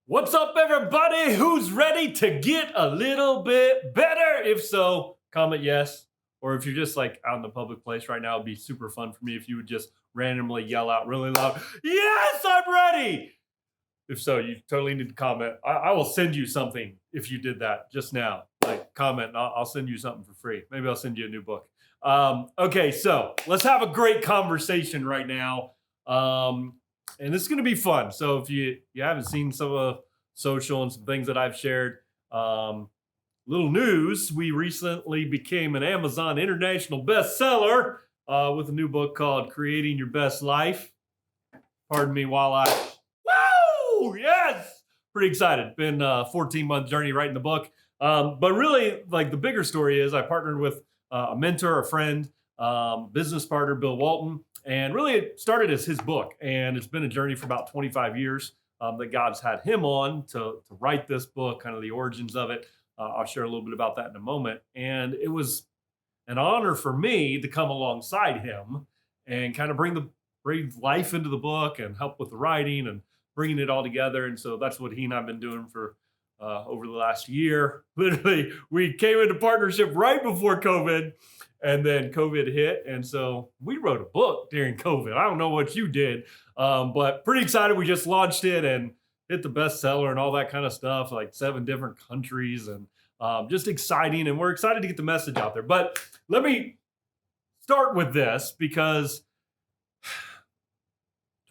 What's up, everybody? Who's ready to get a little bit better? If so, comment yes. Or if you're just like out in the public place right now, it'd be super fun for me if you would just randomly yell out really loud, "Yes, I'm ready!" If so, you totally need to comment. I will send you something if you did that just now. Like, comment, and I'll send you something for free. Maybe I'll send you a new book. Okay, so let's have a great conversation right now. And this is going to be fun. So if you haven't seen some of social and some things that I've shared, little news: we recently became an Amazon international bestseller with a new book called "Creating Your Best Life." Pardon me while I woo yes, pretty excited. Been a 14-month journey writing the book, but really, like the bigger story is I partnered with a mentor, a friend, business partner, Bill Walton. And really, it started as his book, and it's been a journey for about 25 years that God's had him on to write this book, kind of the origins of it. I'll share a little bit about that in a moment. And it was an honor for me to come alongside him and kind of breathe life into the book and help with the writing and bringing it all together. And so that's what he and I've been doing for over the last year. Literally, we came into partnership right before COVID, and then COVID hit. And so we wrote a book during COVID. I don't know what you did, but pretty excited. We just launched it and hit the bestseller and all that kind of stuff, like 7 different countries, and just exciting. And we're excited to get the message out there. But let me start with this because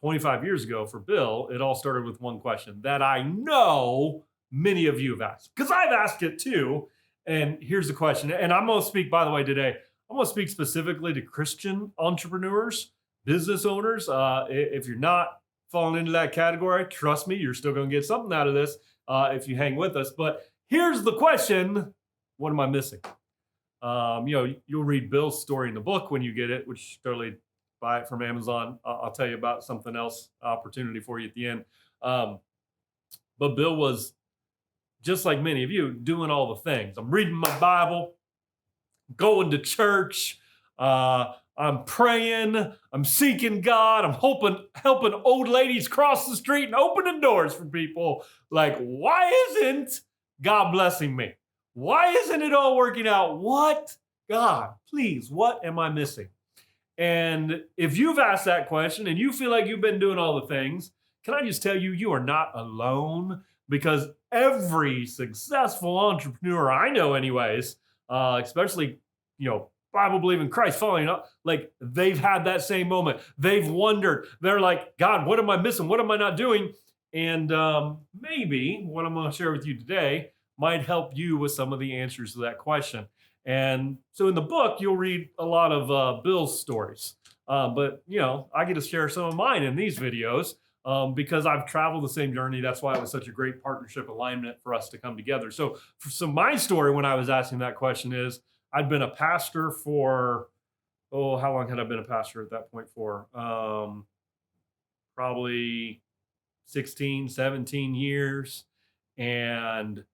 25 years ago for Bill, it all started with one question that I know many of you have asked, because I've asked it too. And here's the question. And I'm going to speak, by the way, today, I'm going to speak specifically to Christian entrepreneurs, business owners. If you're not falling into that category, trust me, you're still going to get something out of this if you hang with us. But here's the question: what am I missing? You'll read Bill's story in the book when you get it, which totally buy it from Amazon. I'll tell you about something else, opportunity for you at the end. But Bill was just like many of you, doing all the things. I'm reading my Bible, going to church, I'm praying, I'm seeking God, I'm helping old ladies cross the street and opening doors for people. Like, why isn't God blessing me? Why isn't it all working out? What? God, please, what am I missing? And if you've asked that question and you feel like you've been doing all the things, can I just tell you, you are not alone, because every successful entrepreneur I know, anyways, especially, Bible believing Christ following up, like they've had that same moment. They've wondered. They're like, God, what am I missing? What am I not doing? And maybe what I'm going to share with you today might help you with some of the answers to that question. And so in the book, you'll read a lot of Bill's stories. But, I get to share some of mine in these videos because I've traveled the same journey. That's why it was such a great partnership alignment for us to come together. So my story when I was asking that question is I'd been a pastor for, how long had I been a pastor at that point for? Probably 16, 17 years. And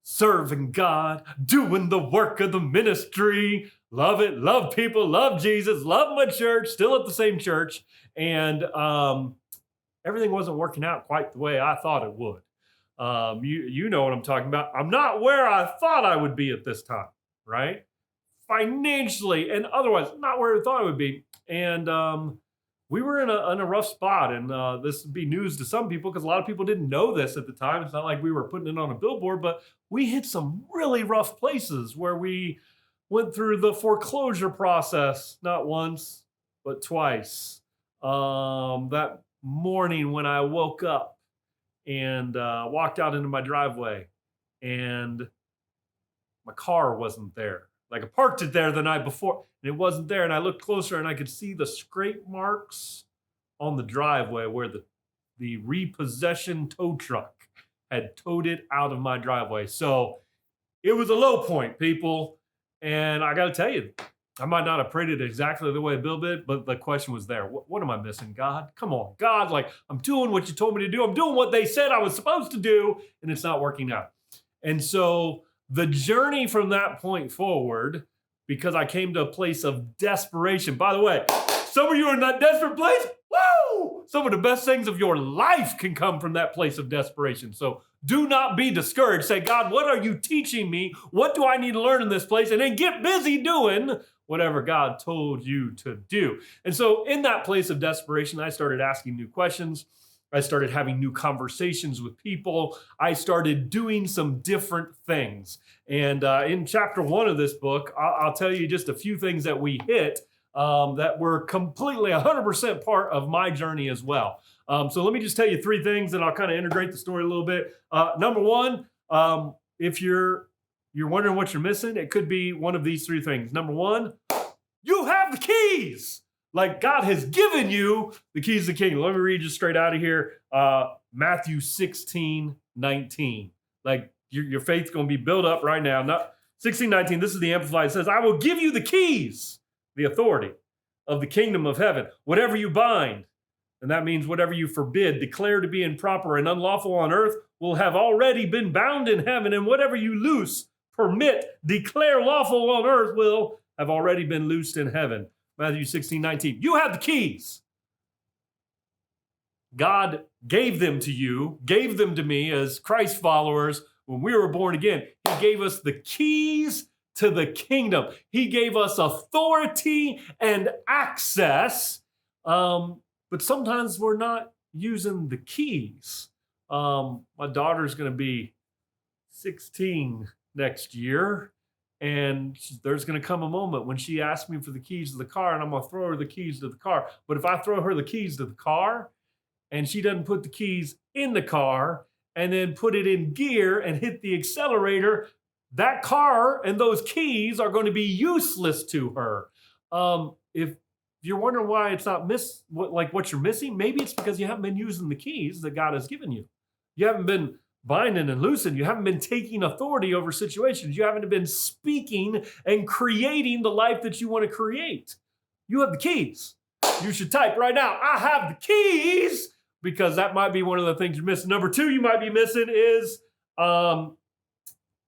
serving God, doing the work of the ministry. Love it, love people, love Jesus, love my church, still at the same church. And everything wasn't working out quite the way I thought it would. You know what I'm talking about. I'm not where I thought I would be at this time, right? Financially and otherwise, not where I thought I would be. And we were in a rough spot. And this would be news to some people because a lot of people didn't know this at the time. It's not like we were putting it on a billboard, but we hit some really rough places where we went through the foreclosure process, not once, but twice. That morning when I woke up and walked out into my driveway and my car wasn't there. Like I parked it there the night before and it wasn't there. And I looked closer and I could see the scrape marks on the driveway where the repossession tow truck had towed it out of my driveway. So it was a low point, people. And I got to tell you, I might not have prayed it exactly the way Bill did, but the question was there. What am I missing, God? Come on, God. Like, I'm doing what you told me to do. I'm doing what they said I was supposed to do, and it's not working out. And so the journey from that point forward, because I came to a place of desperation. By the way, some of you are in that desperate place. Woo! some of the best things of your life can come from that place of desperation. So do not be discouraged. Say, God, what are you teaching me? What do I need to learn in this place? And then get busy doing whatever God told you to do. And so in that place of desperation, I started asking new questions. I started having new conversations with people. I started doing some different things. And in chapter 1 of this book, I'll tell you just a few things that we hit that were completely 100% part of my journey as well. So let me just tell you 3 things, and I'll kind of integrate the story a little bit. Number 1, if you're wondering what you're missing, it could be one of these 3 things. Number 1, you have the keys. Like God has given you the keys to the kingdom. Let me read just straight out of here. Matthew 16:19. Like your faith's going to be built up right now. Not 16:19. This is the Amplified. It says, I will give you the keys, the authority of the kingdom of heaven. Whatever you bind, and that means whatever you forbid, declare to be improper and unlawful on earth, will have already been bound in heaven. And whatever you loose, permit, declare lawful on earth, will have already been loosed in heaven. Matthew 16:19. You have the keys. God gave them to you, gave them to me as Christ followers when we were born again. He gave us the keys to the kingdom. He gave us authority and access, but sometimes we're not using the keys. My daughter's going to be 16 next year. And there's going to come a moment when she asks me for the keys to the car, and I'm going to throw her the keys to the car. But if I throw her the keys to the car and she doesn't put the keys in the car and then put it in gear and hit the accelerator, that car and those keys are going to be useless to her. If you're wondering why it's not what you're missing, maybe it's because you haven't been using the keys that God has given you. You haven't been binding and loosing. You haven't been taking authority over situations. You haven't been speaking and creating the life that you want to create. You have the keys. You should type right now, I have the keys, because that might be one of the things you're missing. Number 2 you might be missing is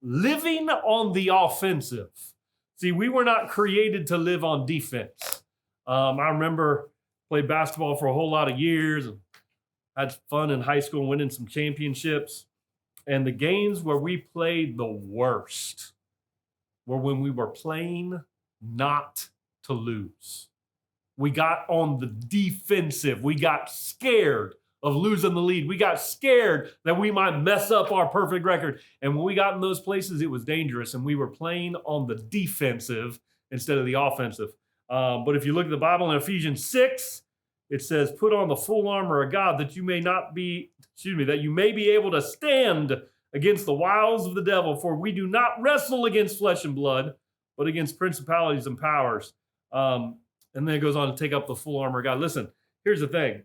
living on the offensive. See, we were not created to live on defense. I remember played basketball for a whole lot of years and had fun in high school and winning some championships. And the games where we played the worst were when we were playing not to lose. We got on the defensive. We got scared of losing the lead. We got scared that we might mess up our perfect record. And when we got in those places, it was dangerous. And we were playing on the defensive instead of the offensive. But if you look at the Bible in Ephesians 6, it says, put on the full armor of God that you may be able to stand against the wiles of the devil. For we do not wrestle against flesh and blood, but against principalities and powers. And then it goes on to take up the full armor of God. Listen, here's the thing.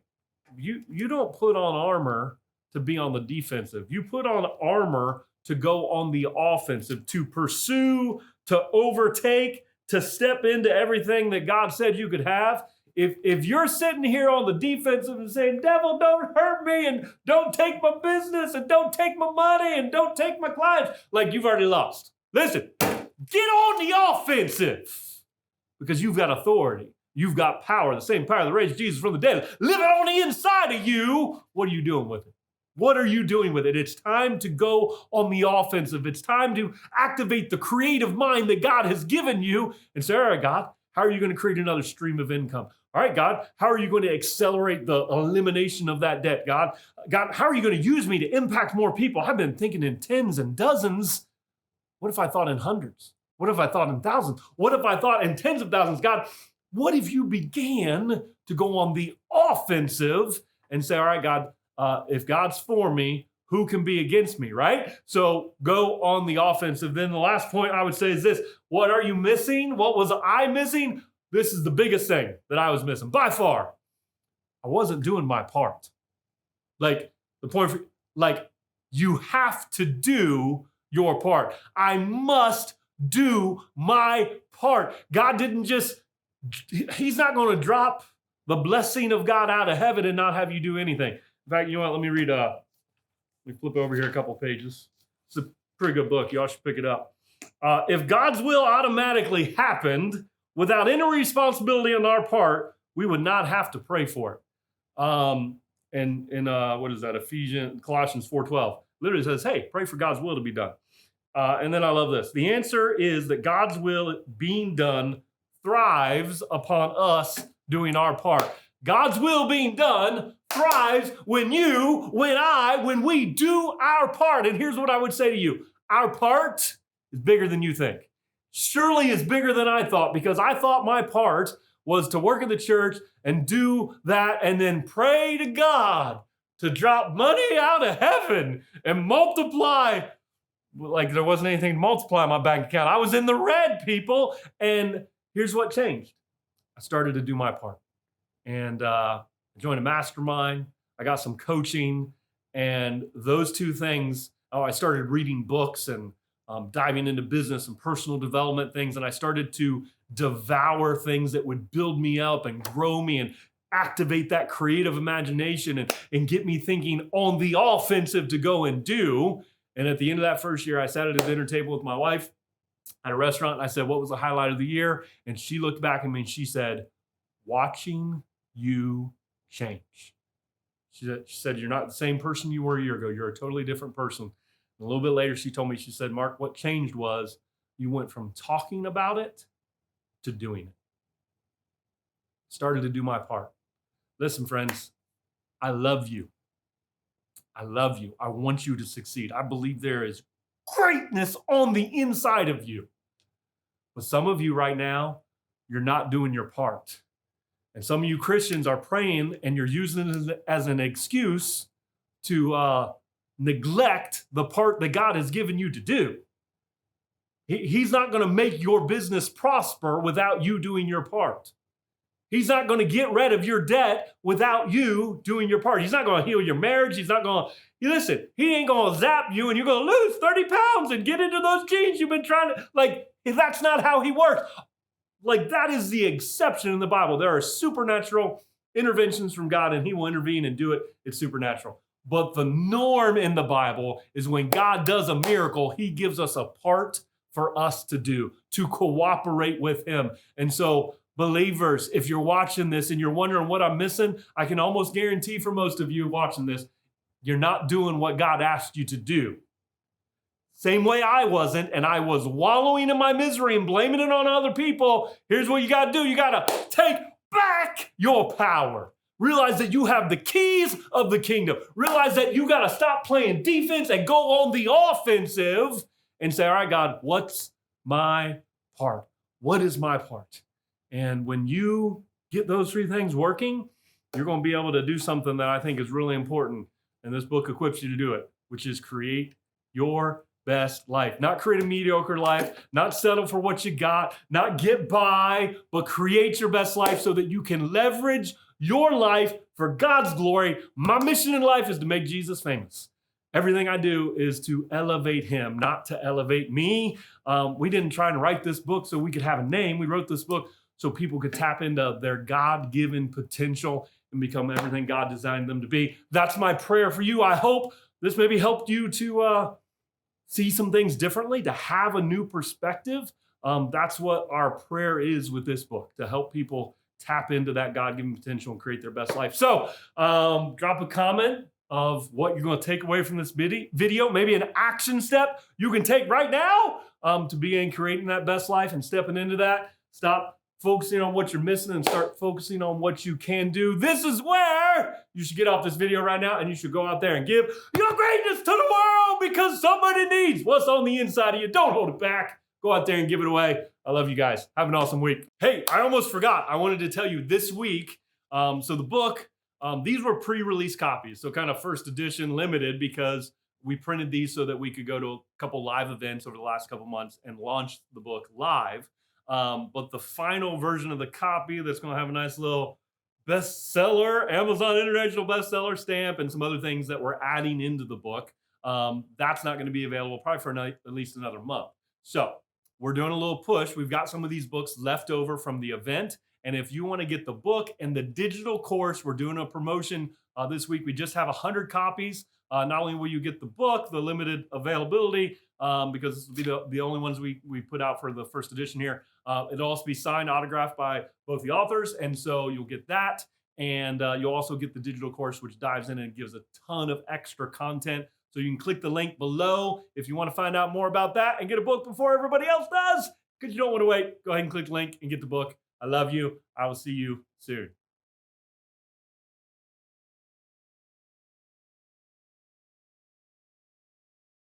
You don't put on armor to be on the defensive. You put on armor to go on the offensive, to pursue, to overtake, to step into everything that God said you could have. If you're sitting here on the defensive and saying, devil, don't hurt me, and don't take my business, and don't take my money, and don't take my clients, like you've already lost. Listen, get on the offensive, because you've got authority. You've got power, the same power that raised Jesus from the dead. Living on the inside of you. What are you doing with it? What are you doing with it? It's time to go on the offensive. It's time to activate the creative mind that God has given you and say, all right, God, how are you going to create another stream of income? All right, God, how are you going to accelerate the elimination of that debt, God? God, how are you going to use me to impact more people? I've been thinking in tens and dozens. What if I thought in hundreds? What if I thought in thousands? What if I thought in tens of thousands? God, what if you began to go on the offensive and say, all right, God, if God's for me, who can be against me, right? So go on the offensive. Then the last point I would say is this. What are you missing? What was I missing? This is the biggest thing that I was missing by far. I wasn't doing my part. Like the point for, like you have to do your part. I must do my part. God didn't just, he's not going to drop the blessing of God out of heaven and not have you do anything. In fact, you know what? Let me read, let me flip over here a couple pages. It's a pretty good book. Y'all should pick it up. If God's will automatically happened without any responsibility on our part, we would not have to pray for it. And in what is that? Colossians 4:12 literally says, "Hey, pray for God's will to be done." And then I love this. The answer is that God's will being done thrives upon us doing our part. God's will being done thrives when when we do our part. And here's what I would say to you: our part is bigger than you think. Surely is bigger than I thought, because I thought my part was to work at the church and do that and then pray to God to drop money out of heaven and multiply like there wasn't anything to multiply in my bank account. I was in the red, people. And here's what changed. I started to do my part. And I joined a mastermind. I got some coaching. And those two things, I started reading books and diving into business and personal development things. And I started to devour things that would build me up and grow me and activate that creative imagination and get me thinking on the offensive to go and do. And at the end of that first year, I sat at a dinner table with my wife at a restaurant. And I said, "What was the highlight of the year?" And she looked back at me and she said, "Watching you change." She said, "You're not the same person you were a year ago. You're a totally different person." And a little bit later, she told me, she said, "Mark, what changed was you went from talking about it to doing it." Started to do my part. Listen, friends, I love you. I love you. I want you to succeed. I believe there is greatness on the inside of you. But some of you right now, you're not doing your part. And some of you Christians are praying and you're using it as an excuse to neglect the part that God has given you to do. He's not going to make your business prosper without you doing your part. He's not going to get rid of your debt without you doing your part. He's not going to heal your marriage. He's not going to, listen, he ain't going to zap you and you're going to lose 30 pounds and get into those jeans you've been trying to, like, that's not how he works. Like, that is the exception in the Bible. There are supernatural interventions from God and he will intervene and do it. It's supernatural. But the norm in the Bible is when God does a miracle, he gives us a part for us to do, to cooperate with him. And so, believers, if you're watching this and you're wondering what I'm missing, I can almost guarantee for most of you watching this, you're not doing what God asked you to do. Same way I wasn't, and I was wallowing in my misery and blaming it on other people. Here's what you got to do. You got to take back your power. Realize that you have the keys of the kingdom. Realize that you got to stop playing defense and go on the offensive and say, all right, God, what's my part? What is my part? And when you get those three things working, you're going to be able to do something that I think is really important. And this book equips you to do it, which is create your best life. Not create a mediocre life, not settle for what you got, not get by, but create your best life so that you can leverage your life for God's glory. My mission in life is to make Jesus famous. Everything I do is to elevate him, not to elevate me. We didn't try and write this book so we could have a name. We wrote this book so people could tap into their God-given potential and become everything God designed them to be. That's my prayer for you. I hope this maybe helped you to see some things differently, to have a new perspective. That's what our prayer is with this book, to help people tap into that God-given potential and create their best life. So drop a comment of what you're going to take away from this video, maybe an action step you can take right now to begin creating that best life and stepping into that. Stop focusing on what you're missing and start focusing on what you can do. This is where you should get off this video right now and you should go out there and give your greatness to the world, because somebody needs what's on the inside of you. Don't hold it back. Go out there and give it away. I love you guys. Have an awesome week. Hey, I almost forgot. I wanted to tell you this week. So the book, these were pre-release copies. So kind of first edition limited, because we printed these so that we could go to a couple live events over the last couple months and launch the book live. But the final version of the copy that's going to have a nice little bestseller, Amazon International Bestseller stamp, and some other things that we're adding into the book, that's not going to be available probably for at least another month. So we're doing a little push. We've got some of these books left over from the event. And if you want to get the book and the digital course, we're doing a promotion this week. We just have 100 copies. Not only will you get the book, the limited availability, because this will be the only ones we put out for the first edition here. It'll also be signed, autographed by both the authors. And so you'll get that. And you'll also get the digital course, which dives in and gives a ton of extra content. So you can click the link below if you want to find out more about that and get a book before everybody else does, because you don't want to wait. Go ahead and click the link and get the book. I love you. I will see you soon.